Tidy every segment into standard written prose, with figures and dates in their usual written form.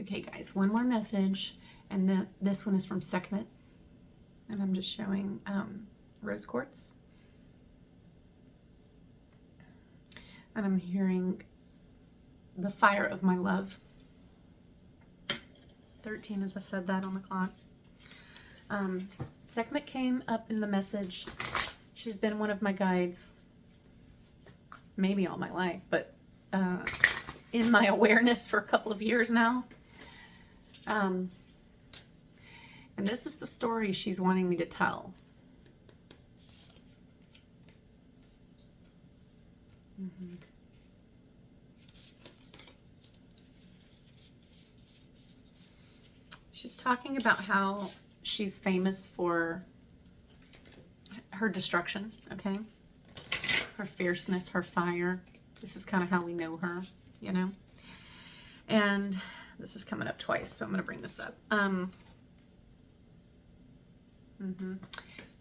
Okay, guys, one more message, and then this one is from Sekhmet, and I'm just showing rose quartz, and I'm hearing the fire of my love. 13, as I said that on the clock. Sekhmet came up in the message. She's been one of my guides, maybe all my life, but in my awareness for a couple of years now. And this is the story she's wanting me to tell. She's talking about how she's famous for her destruction, okay? Her fierceness, her fire. This is kind of how we know her, you know? And this is coming up twice, so I'm going to bring this up.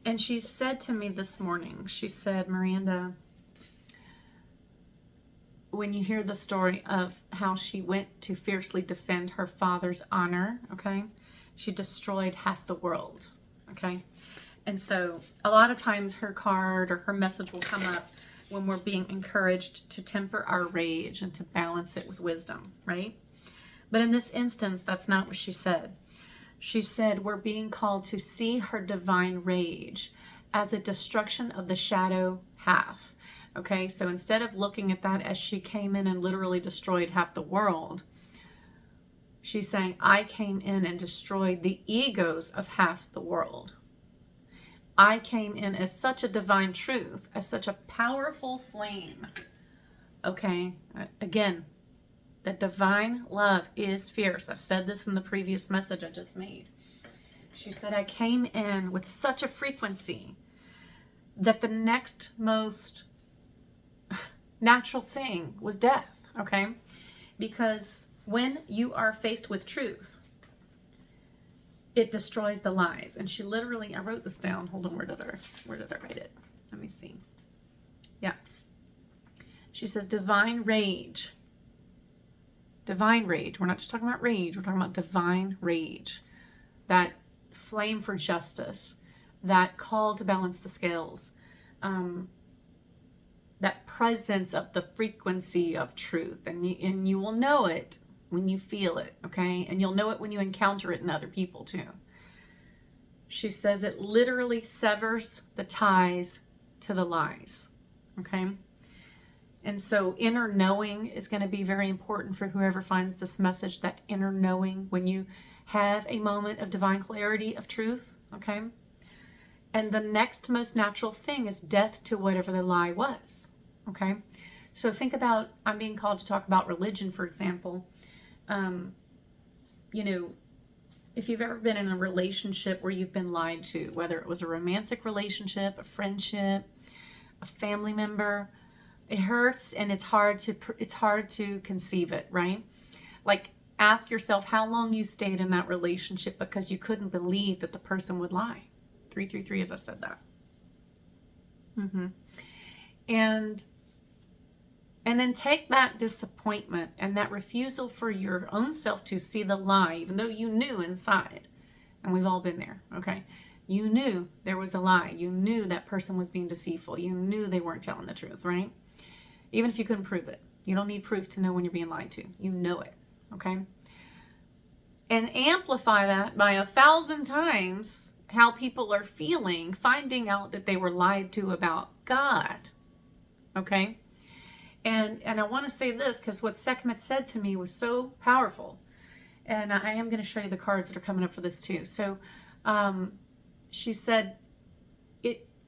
And she said to me this morning, she said, Miranda, when you hear the story of how she went to fiercely defend her father's honor, okay, she destroyed half the world, okay? And so a lot of times her card or her message will come up when we're being encouraged to temper our rage and to balance it with wisdom, right? But in this instance, that's not what she said. She said we're being called to see her divine rage as a destruction of the shadow half. Okay, so instead of looking at that as she came in and literally destroyed half the world, she's saying, I came in and destroyed the egos of half the world. I came in as such a divine truth, as such a powerful flame. Okay, again, the divine love is fierce. I said this in the previous message I just made. She said, I came in with such a frequency that the next most natural thing was death, okay? Because when you are faced with truth, it destroys the lies. And she literally, I wrote this down. Hold on, where did I write it? Let me see. Yeah. She says divine rage. Divine rage. We're not just talking about rage. We're talking about divine rage. That flame for justice. That call to balance the scales. That presence of the frequency of truth. And you will know it when you feel it, okay? And you'll know it when you encounter it in other people too. She says it literally severs the ties to the lies, okay? And so inner knowing is going to be very important for whoever finds this message, that inner knowing when you have a moment of divine clarity of truth, okay? And the next most natural thing is death to whatever the lie was, okay? So think about, I'm being called to talk about religion, for example. You know, if you've ever been in a relationship where you've been lied to, whether it was a romantic relationship, a friendship, a family member, it hurts and it's hard to conceive it, right? Like, ask yourself how long you stayed in that relationship because you couldn't believe that the person would lie. 333, as I said that. And then take that disappointment and that refusal for your own self to see the lie, even though you knew inside, and we've all been there, okay? You knew there was a lie. You knew that person was being deceitful. You knew they weren't telling the truth, right? Even if you couldn't prove it. You don't need proof to know when you're being lied to. You know it, okay? And amplify that by 1,000 times how people are feeling, finding out that they were lied to about God, okay? And I want to say this because what Sekhmet said to me was so powerful. And I am going to show you the cards that are coming up for this too. So she said,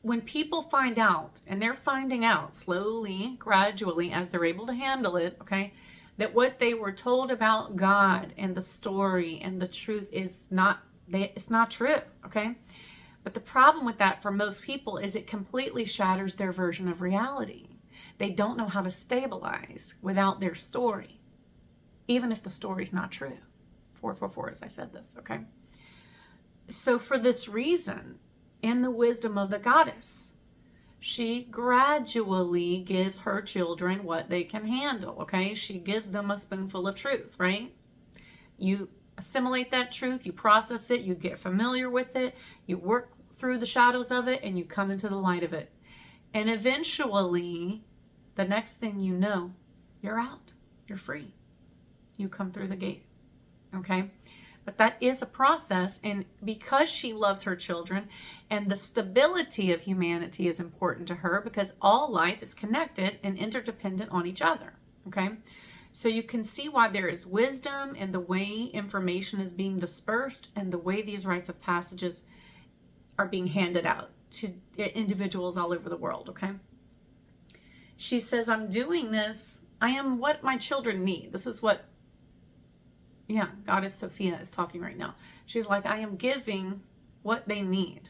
when people find out, and they're finding out slowly, gradually, as they're able to handle it, okay, that what they were told about God and the story and the truth is it's not true, okay? But the problem with that for most people is it completely shatters their version of reality. They don't know how to stabilize without their story, even if the story's not true. 444, as I said this, okay? So for this reason, in the wisdom of the goddess, she gradually gives her children what they can handle, okay? She gives them a spoonful of truth, right? You assimilate that truth, you process it, you get familiar with it, you work through the shadows of it, and you come into the light of it. And eventually, the next thing you know, you're out. You're free. You come through the gate. Okay? But that is a process, and because she loves her children and the stability of humanity is important to her, because all life is connected and interdependent on each other. Okay? So you can see why there is wisdom in the way information is being dispersed and the way these rites of passages are being handed out to individuals all over the world. Okay? She says, I'm doing this. I am what my children need. This is what, Goddess Sophia is talking right now. She's like, I am giving what they need.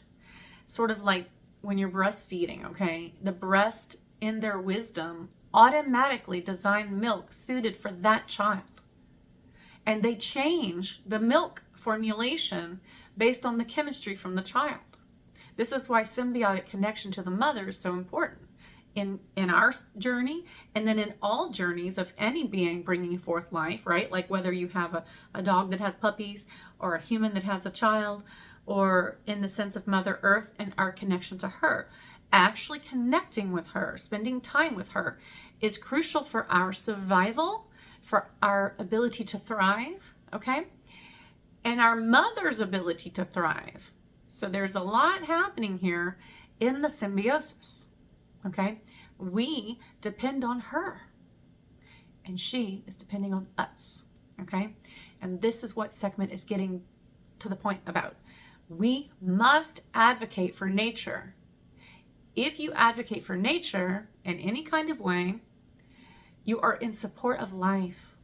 Sort of like when you're breastfeeding, okay? The breast, in their wisdom, automatically designed milk suited for that child. And they change the milk formulation based on the chemistry from the child. This is why symbiotic connection to the mother is so important in our journey, and then in all journeys of any being bringing forth life, right? Like whether you have a dog that has puppies or a human that has a child, or in the sense of Mother Earth and our connection to her. Actually connecting with her, spending time with her is crucial for our survival, for our ability to thrive, okay? And our mother's ability to thrive. So there's a lot happening here in the symbiosis, okay? We depend on her, and she is depending on us, okay? And this is what Sekhmet is getting to the point about. We must advocate for nature. If you advocate for nature in any kind of way, you are in support of life.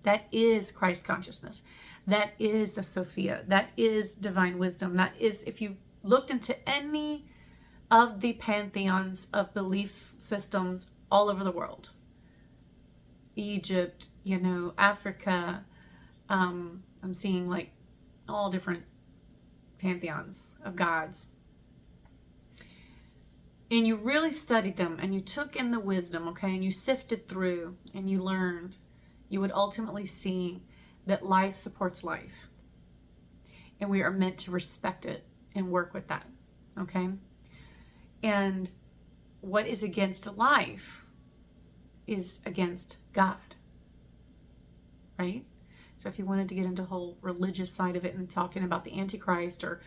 That is Christ consciousness. That is the Sophia. That is divine wisdom. That is, if you looked into any of the pantheons of belief systems all over the world, Egypt, Africa, I'm seeing like all different pantheons of gods. And you really studied them and you took in the wisdom, okay, and you sifted through and you learned, you would ultimately see that life supports life. And we are meant to respect it and work with that, okay? And what is against life is against God, right? So if you wanted to get into the whole religious side of it and talking about the Antichrist or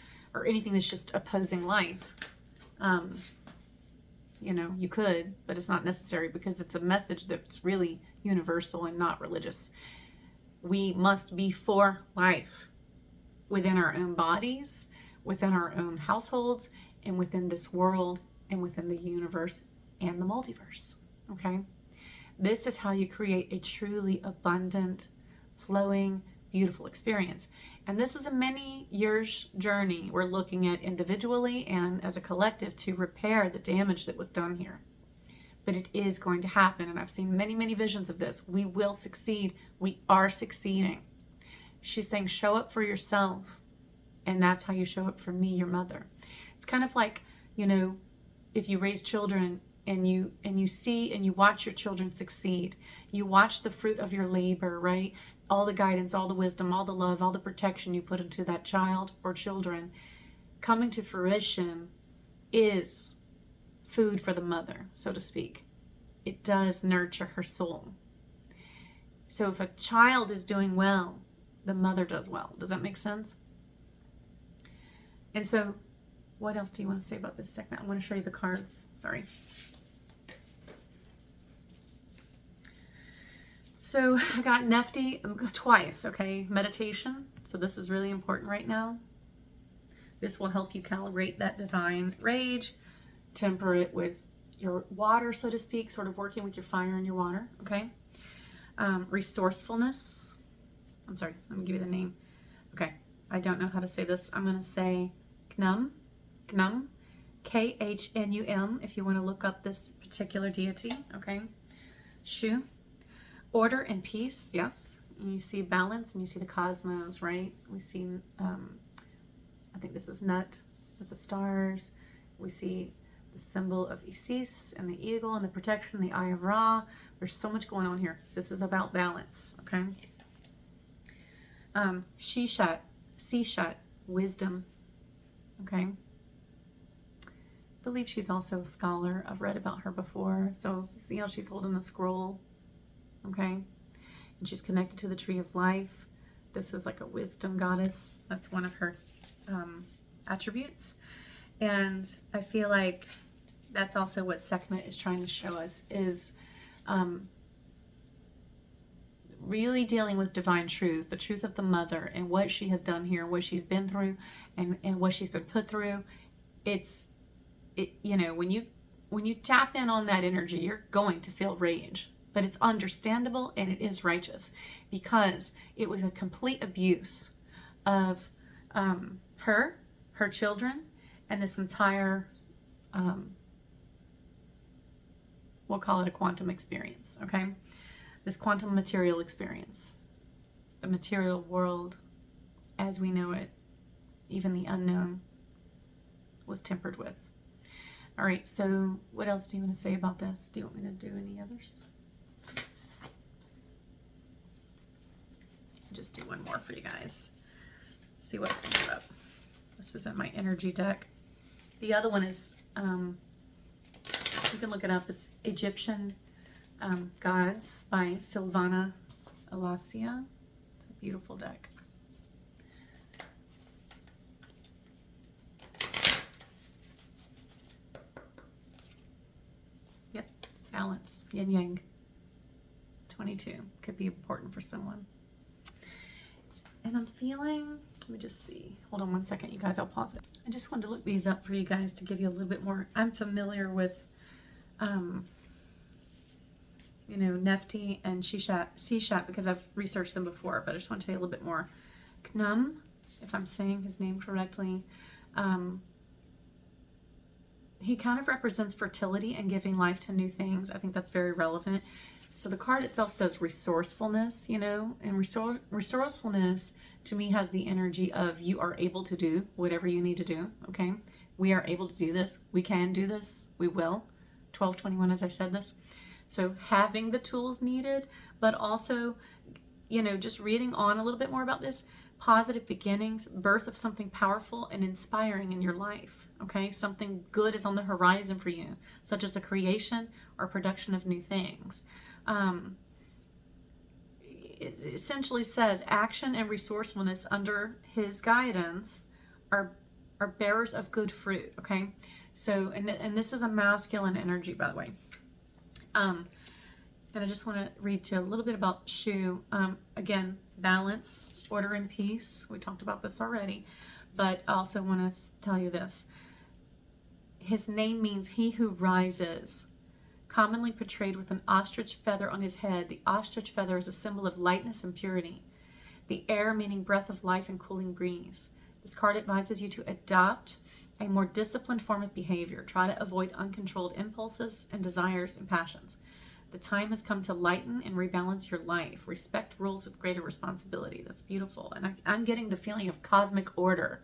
anything that's just opposing life, you could, but it's not necessary because it's a message that's really universal and not religious. We must be for life within our own bodies, within our own households, and within this world, and within the universe and the multiverse, okay? This is how you create a truly abundant, flowing, beautiful experience. And this is a many years journey we're looking at individually and as a collective to repair the damage that was done here. But it is going to happen, and I've seen many, many visions of this. We will succeed. We are succeeding. She's saying, show up for yourself, and that's how you show up for me, your mother. It's kind of like, if you raise children and you see and you watch your children succeed, you watch the fruit of your labor, right? All the guidance, all the wisdom, all the love, all the protection you put into that child or children coming to fruition is food for the mother, so to speak. It does nurture her soul. So if a child is doing well, the mother does well. Does that make sense? And so what else do you want to say about this segment? I want to show you the cards. Sorry. So I got Nefti twice, okay? Meditation. So this is really important right now. This will help you calibrate that divine rage, temper it with your water, so to speak, sort of working with your fire and your water, okay? Resourcefulness. I'm sorry, let me give you the name. Okay, I don't know how to say this. I'm going to say Knum, Khnum, if you want to look up this particular deity, okay? Shu. Order and peace, yes. And you see balance and you see the cosmos, right? We see, I think this is Nut with the stars. We see the symbol of Isis and the eagle and the protection, the Eye of Ra. There's so much going on here. This is about balance, okay? Seshat, wisdom. Okay. I believe she's also a scholar. I've read about her before. So see how she's holding a scroll. Okay. And she's connected to the tree of life. This is like a wisdom goddess. That's one of her attributes. And I feel like that's also what Sekhmet is trying to show us, is really dealing with divine truth, the truth of the mother and what she has done here, what she's been through, and what she's been put through. You know, when you tap in on that energy, you're going to feel rage, but it's understandable and it is righteous, because it was a complete abuse of her children, and this entire we'll call it a quantum experience, okay? This quantum material experience. The material world as we know it, even the unknown, was tempered with. All right, so what else do you want to say about this? Do you want me to do any others? Just do one more for you guys. See what comes up. This is in my energy deck. The other one is, you can look it up. It's Egyptian Gods by Silvana Alasia. It's a beautiful deck. Yep, balance, yin yang. 22 could be important for someone. And I'm feeling, let me just see. Hold on one second, you guys, I'll pause it. I just wanted to look these up for you guys to give you a little bit more. I'm familiar with, you know, Nephti and Seshat because I've researched them before, but I just want to tell you a little bit more. Knum, if I'm saying his name correctly, he kind of represents fertility and giving life to new things. I think that's very relevant. So the card itself says resourcefulness, you know, and resourcefulness to me has the energy of you are able to do whatever you need to do, okay? We are able to do this. We can do this. We will. 12/21 as I said this. So having the tools needed, but also, you know, just reading on a little bit more about this, positive beginnings, birth of something powerful and inspiring in your life, okay? Something good is on the horizon for you, such as a creation or production of new things. It essentially says action and resourcefulness under his guidance are bearers of good fruit, okay? So, and this is a masculine energy, by the way. And I just want to read to a little bit about Shu. Again, balance, order, and peace. We talked about this already, but I also want to tell you this. His name means he who rises. Commonly portrayed with an ostrich feather on his head, the ostrich feather is a symbol of lightness and purity. The air meaning breath of life and cooling breeze. This card advises you to adopt a more disciplined form of behavior. Try to avoid uncontrolled impulses and desires and passions. The time has come to lighten and rebalance your life. Respect rules with greater responsibility. That's beautiful. And I'm getting the feeling of cosmic order.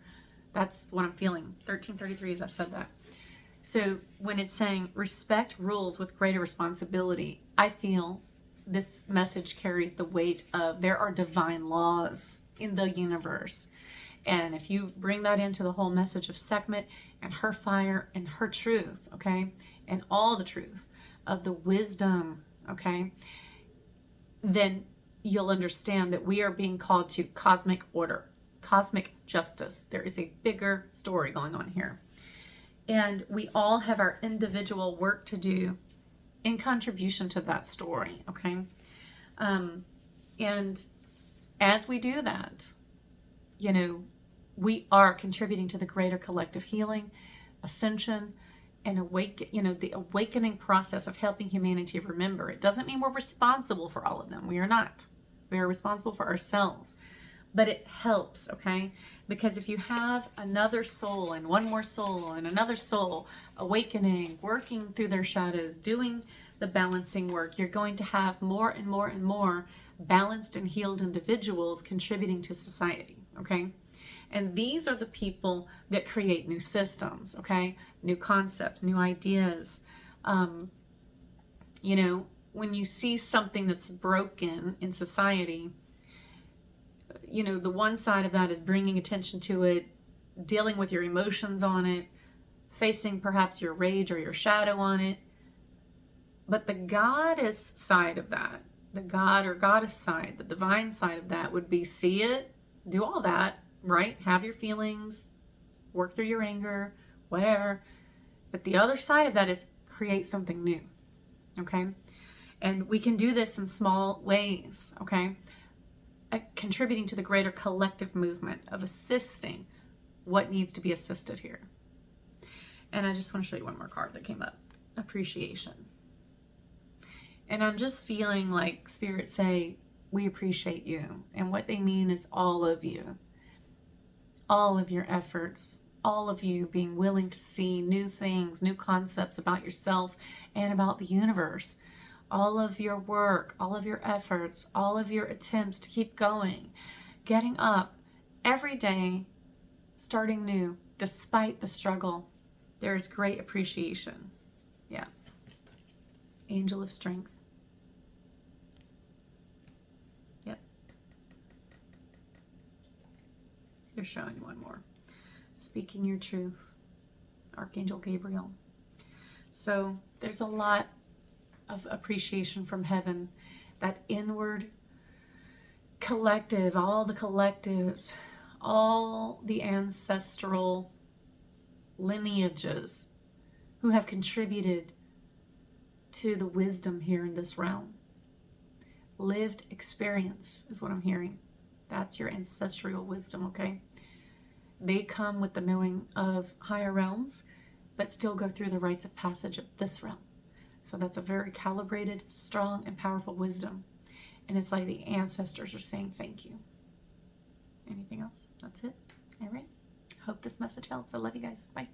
That's what I'm feeling. 1333 as I said that. So when it's saying respect rules with greater responsibility, I feel this message carries the weight of there are divine laws in the universe. And if you bring that into the whole message of Sekhmet and her fire and her truth, okay, and all the truth of the wisdom, okay, then you'll understand that we are being called to cosmic order, cosmic justice. There is a bigger story going on here. And we all have our individual work to do in contribution to that story, okay? And as we do that, you know, we are contributing to the greater collective healing, ascension, and the awakening process of helping humanity remember. It doesn't mean we're responsible for all of them. We are not. We are responsible for ourselves. But it helps, okay? Because if you have another soul and one more soul and another soul awakening, working through their shadows, doing the balancing work, you're going to have more and more and more balanced and healed individuals contributing to society, okay? And these are the people that create new systems, okay? New concepts, new ideas. You know, when you see something that's broken in society, you know, the one side of that is bringing attention to it, dealing with your emotions on it, facing perhaps your rage or your shadow on it. But the goddess side of that, the God or goddess side, the divine side of that would be see it, do all that, right? Have your feelings, work through your anger, whatever. But the other side of that is create something new, okay? And we can do this in small ways, okay? Contributing to the greater collective movement of assisting what needs to be assisted here. And I just want to show you one more card that came up. Appreciation. And I'm just feeling like Spirit say, we appreciate you. And what they mean is all of you. All of your efforts. All of you being willing to see new things, new concepts about yourself and about the universe. All of your work, all of your efforts, all of your attempts to keep going. Getting up every day, starting new, despite the struggle. There is great appreciation. Yeah. Angel of strength. Yep. They're showing one more. Speaking your truth. Archangel Gabriel. So there's a lot of appreciation from heaven. That inward collective, all the collectives, all the ancestral lineages who have contributed to the wisdom here in this realm. Lived experience is what I'm hearing. That's your ancestral wisdom, okay? They come with the knowing of higher realms, but still go through the rites of passage of this realm. So that's a very calibrated, strong, and powerful wisdom. And it's like the ancestors are saying thank you. Anything else? That's it. All right. Hope this message helps. I love you guys. Bye.